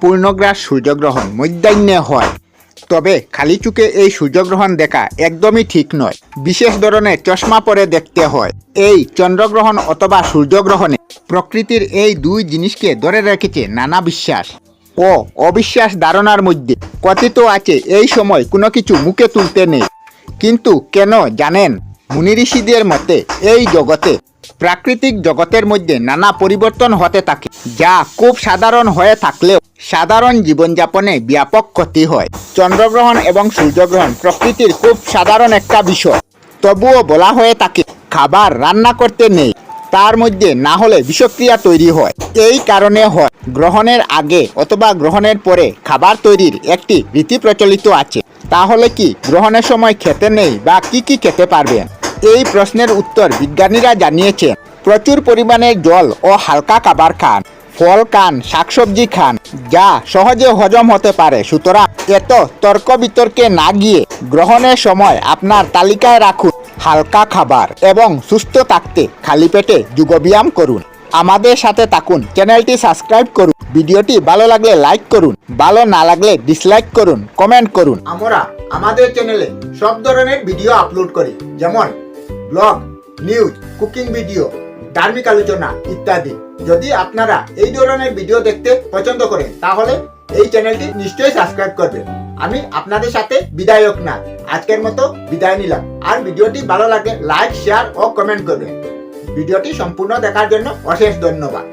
পূর্ণগ্রাস সূর্যগ্রহণ মধ্যাহ্নে হয়, তবে খালি চোখে এই সূর্যগ্রহণ দেখা একদমই ঠিক নয়। বিশেষ ধরনের চশমা পরে দেখতে হয়। এই চন্দ্রগ্রহণ অথবা সূর্যগ্রহণে প্রকৃতির এই দুই জিনিসকে ধরে রেখেছে নানা বিশ্বাস ও অবিশ্বাস। ধারণার মধ্যে কথিত আছে এই সময় কোনো কিছু মুখে তুলতে নেই। কিন্তু কেন জানেন? মুনি ঋষিদের মতে এই জগতে, প্রাকৃতিক জগতের মধ্যে নানা পরিবর্তন হতে থাকে, যা খুব সাধারণ হয়ে থাকলেও সাধারণ জীবনযাপনে ব্যাপক ক্ষতি হয়। চন্দ্রগ্রহণ এবং সূর্যগ্রহণ প্রকৃতির খুব সাধারণ একটা বিষয়, তবুও বলা হয়ে থাকে খাবার রান্না করতে নেই, তার মধ্যে না হলে বিষক্রিয়া তৈরি হয়। এই কারণে হয় গ্রহণের আগে অথবা গ্রহণের পরে খাবার তৈরির একটি রীতি প্রচলিত আছে। তাহলে কি গ্রহণের সময় খেতে নেই বা কি কি খেতে পারবেন? এই প্রশ্নের উত্তর বিজ্ঞানীরা জানিয়েছেন প্রচুর পরিমাণে জল ও হালকা খাবার খান, ফল খান, শাকসবজি খান, যা সহজে হজম হতে পারে। সুতরাং এত তর্ক বিতর্কে না গিয়ে গ্রহণের সময় আপনার তালিকায় রাখুন হালকা খাবার এবং সুস্থ থাকতে খালি পেটে যোগব্যায়াম করুন। আমাদের সাথে থাকুন, চ্যানেলটি সাবস্ক্রাইব করুন, ভিডিওটি ভালো লাগলে লাইক করুন, ভালো না লাগলে ডিসলাইক করুন, কমেন্ট করুন। আমরা আমাদের চ্যানেলে সব ধরনের ভিডিও আপলোড করি, যেমন ব্লগ, নিউজ, কুকিং ভিডিও, ধার্মিক আলোচনা ইত্যাদি। যদি আপনারা এই ধরনের ভিডিও দেখতে পছন্দ করেন তাহলে এই চ্যানেলটি নিশ্চয়ই সাবস্ক্রাইব করবেন। আমি আপনাদের সাথে বিদায়ক না, আজকের মতো বিদায় নিলাম। আর ভিডিওটি ভালো লাগে লাইক, শেয়ার ও কমেন্ট করবেন। ভিডিওটি সম্পূর্ণ দেখার জন্য অশেষ ধন্যবাদ।